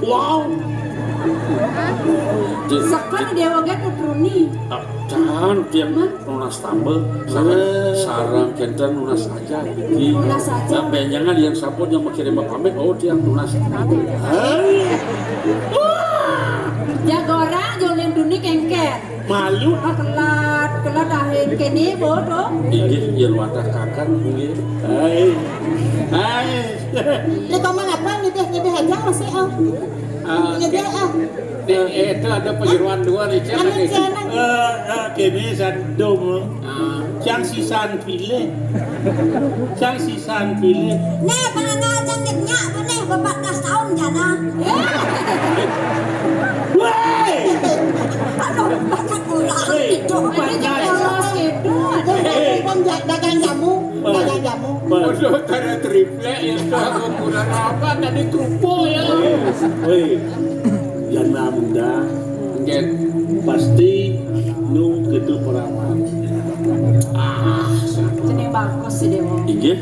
wow.
Sekarang dewa get utruni.
Dan tiang nunas tambah sarang kenten nunas saja Riki.
Nunas saja.
Nah, benjangan yang sapun yang mengirim pamit oh tiang nunas.
Jagora joleng duni kengker.
Malu.
Kelat akhir kene bodoh.
Inggih yen wadah kakak inggih.
Hai.
Ini kamu ngapain nyedih aja masih nyedih
Itu ada penyeruan dua nih cek
Anu
lagi.
jangan.
Kini sandung. Yang sisan pilih. Yang sisan pilih.
Nih pangangajang ditnya nih 14 tahun jana.
Woi.
Aduh, banyak ulah itu.
Ada polos gitu.
Dagang jamu.
Waduh, karena triple itu aku kurang apa tadi kerupuk ya.
Woi. Jana muda.
Get.
Pasti nu gitu perawan.
Jeneng bagus si dewa.
Inggih.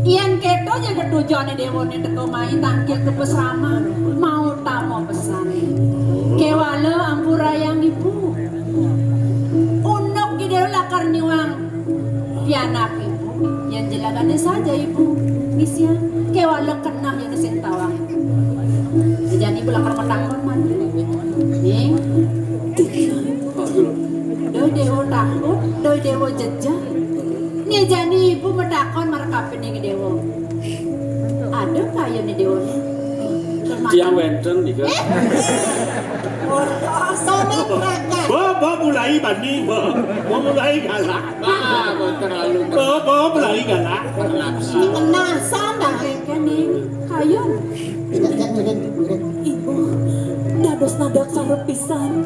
Ian keto jaga tujuannya dewa nih teko main tangkil ke pesrama mau tamu pesan. Kewala ampura yang ibu. Unok gede lakar niwang. Pianak ibu. Yang jelagannya saja ibu. Misya kewala kena yang kesentawang. Jadi ibu lakar petakon man. Nih. Doi dewa takut, doi dewa jejak. Nih jadi ibu medakon merekapin nih dewa. Ada kaya nih dewa nih.
Tiang wenten nika.
Sono praga.
Bo mulai bani bo mulai galak.
Terlalu
Bo mulai galak.
Ini kena sana.
Kan nih kayun.
Ibu, dados nadak sarep pisan.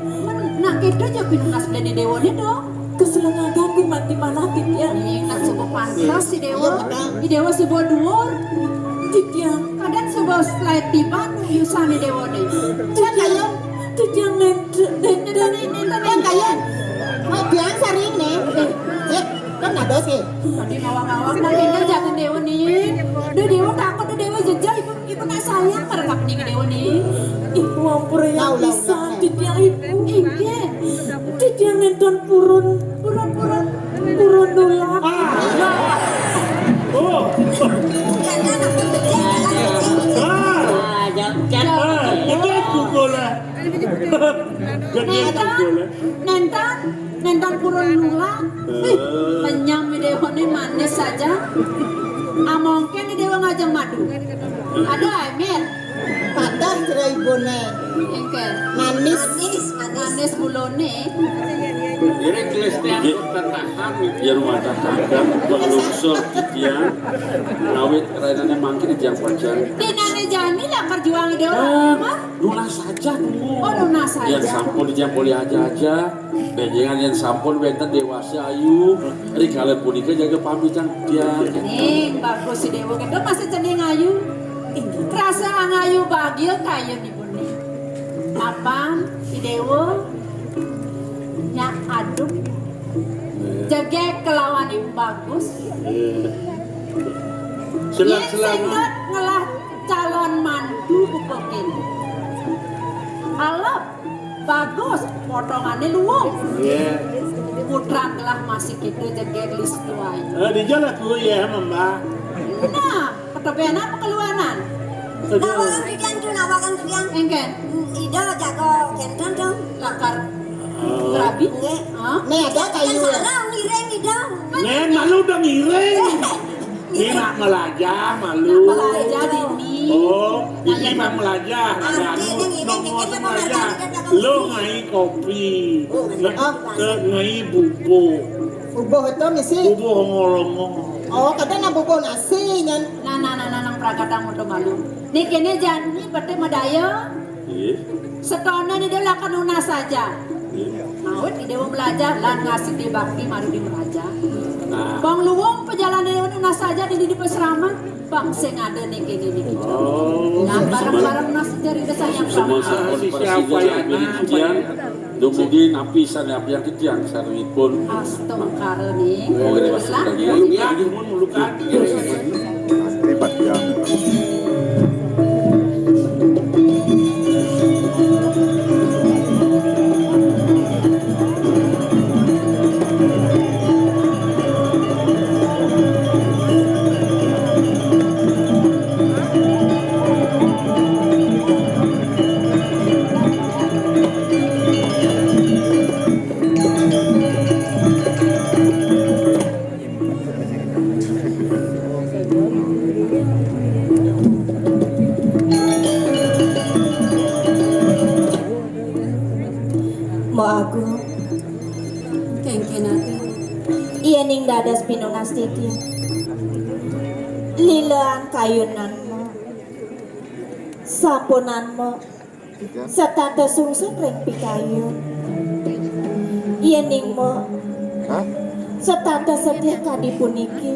Nak kita aja pinunas belani dewa nih dong.
Keselengagan gumanti mana Ditya.
Nih nak sebuah pantas si dewa. Di dewa sebuah dhuwur.
Ditya,
Kadang sebuah slide di banu yusane dewa nih.
Ditya nenten.
Kayun.
sih.
Tadi ngawang-ngawang nak kena jatuh dewa nih. Dewa takut dewa jejak ibu nak sayang mereka nih ke dewa nih. Ibu ampun yang bisa titiang ibu. Ingin titiang nonton purun dulak.
Oh. Gede kugola.
Nentang purun dulak. Penyam dewa nih manis saja. Mungkin dewa ngajeng madu. Ada Emir.
Padas cerai bone.
Engkel. Manis bulone.
Jadi kelasnya tertahan.
Ya rumah tangga berlunsur titian awet rainannya mangkin di tiang pacar.
Tinane jani lah perjuang dewa.
Lunas saja
Oh lunas saja.
yang sampul di tiang poli aja benjengan yang sampul benten dewasa ayu rikale punika jaga pamitan tiang.
Ning bagus si dewa kan masih cening ayu. Rasa angayu bahagia kaya nih bune. Apaan si dewa? Nya aduk. Jaga kelawan yang bagus.
Selama
ngelah calon mantu bukokin. Alap bagus potongannya luwung. Putra ngelah masih gitu jaga gelis tuai.
di jalan aku ya mama.
Nah, ketepian apa keluaran?
Nawakan tulian.
Engken,
Ida jago kenton dong.
lakar kerabi. Hah?
Nih ada kayu.
Sarang ngireng Ida.
Nen malu dong ireng. Ini nak melajah malu.
Belajar dini.
Oh, ini mah melajah. Ada nomor melajah. Lo ngai kopi. Ke ngai bubuk.
Bubuh itu misi.
Bubuk hongo-hongo.
Oh, kadang nak bubuh nasi nyan.
Nang prakatang untuk malu. Nih kene jani bete medaya. Setahun ini dia lakukan lunas saja. Awet dia mau belajar lan ngasih di bakti maru di meraja. Bang luwung perjalanan dia lunas saja di peseraman. Bang sing ada nih kene nih. Nah barang-barang nasi dari desa yang
Semua
sama.
sampul persija yang beli titian dumugi napisan api yang titian sarwipun
Astagfirullah nih.
mau gede masuk lagi
Ya, di mulukan.
Pasti 4 jam.
Mau aku.
Kengken aku.
Iya ning dadas pinunas titi. Lilaan kayunanmu. Sapunanmu. Setata sungsep reng pikayun. Iya ning mo.
Hah?
Setata setia kadi puniki.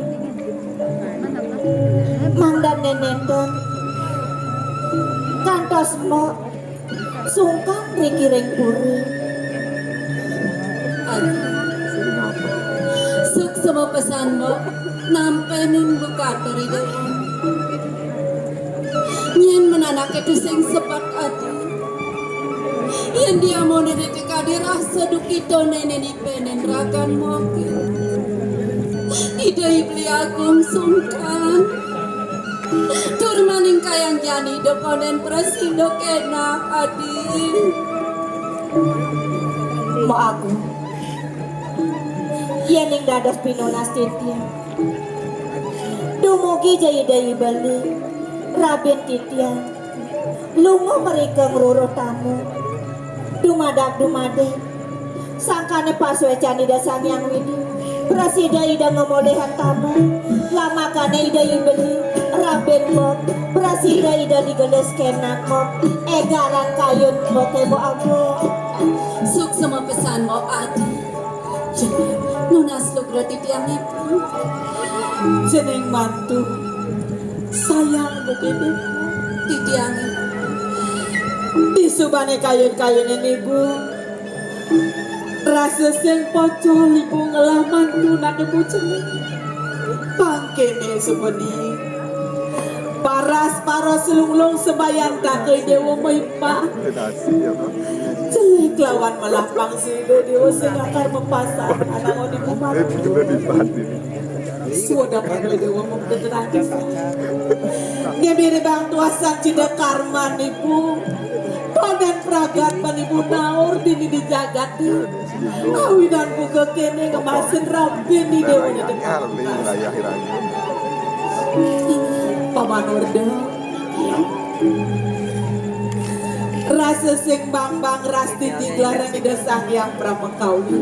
Mandan nenenton. Kantos mo. Sungkan riki reng puri.
Suk sama pesan mo, nampenin buka dari dewan. Nyen menanak itu sing sepat ati. Yang dia mau nene kekadi rasa dukito nene di penen rakan moki. Ida ibli agung sungkan. Turmaning kayang jani dokonen presido kenak adi.
Mau aku. Iya ning dadas pinunas titi. Dumugi jayidai bali. Rabin titian. Lungo mereka ngeruruh tamu. Dumadak. Sangkane paswe candi dasang yang widi. Presida ida ngemolehan tamu. Lamakane ida ibeli. Rabin mok. Presida ida digeles kenak mok. Egaran kayun mok ebo aku.
Suk sama pesan mo adi. Jadi nunas lugro titiang ibu.
Jeneng mantu. Sayang begini.
Titiang ibu.
Disubane kayun-kayunan ibu.
Rasa sing pocol ibu ngelaman tunan ibu cenik pangkene sebeni paras selunglung sebayan kakek dewa maipa
Nasi ya kan.
jelek lawan melapang sida dewa sing akar mempasar anak di kumat
Gila di bandi nih.
sudah kakek dewa membeneran ngebiri bang tuasan cida karman ibu padan pragat panibu naur dini di jagat awinan buka kene ngemasin rapi di dewa di
Anyar nih wilayah hiranya.
Paman Orde rasa sing bang rasti diglaran di desang yang pramekawi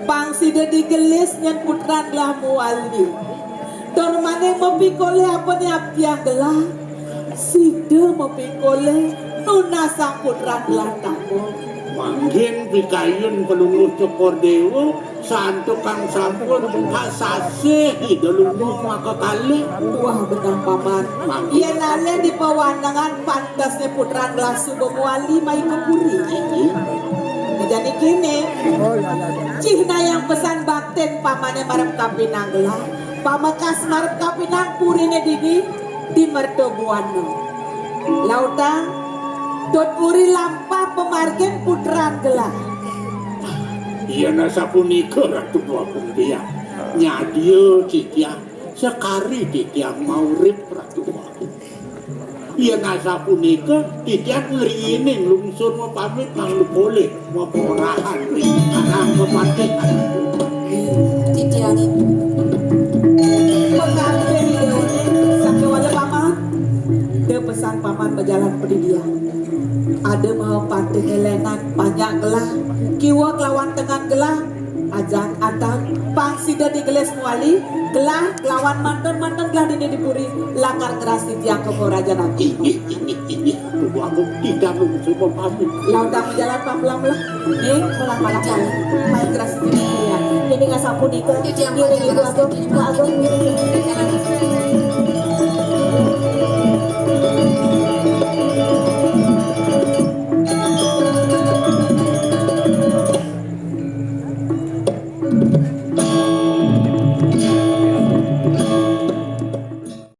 pang sida digelis nyen putran lah muali tor mane mempikole apa ni abdiang gelah sida mempikole nuna sang putran lah tamu
Mangkin pikayun pelunguh cokor dewa santo kang sampun kasase idolunguh maka kali
wah benar paman ia nale di pewandangan pantasnya putran gelah subemuali mai kepuri jadi kini cihna yang pesan bakten pamannya marap kapinang gelah pamakas marap kapinang purine di mertobuano lautang dot puri lampa pemargen putran gelah
iya nasa punika ratu tua kumpiang nyadio cikia sekari cikia mau rip ratu tua iya nasa punika cikia ngeriinin lungsur mau pamit nang boleh mau porahan anak kematian
Titiangin.
pengargen sampai wala paman dia pesan paman berjalan pendidikan ada mau patih helenan banyak gelah kiwa kelawan tengah gelah ajan atang pang sida di geles muali gelah kelawan mantan gelah dini dipuri lakar gerasi tiang ke raja nanti
ini aku tidak lungsur mau pamit
lautang berjalan pamlam lah nih malah jalan main gerasi dini ini nggak sapu nikah
Titiang
ini ibu aku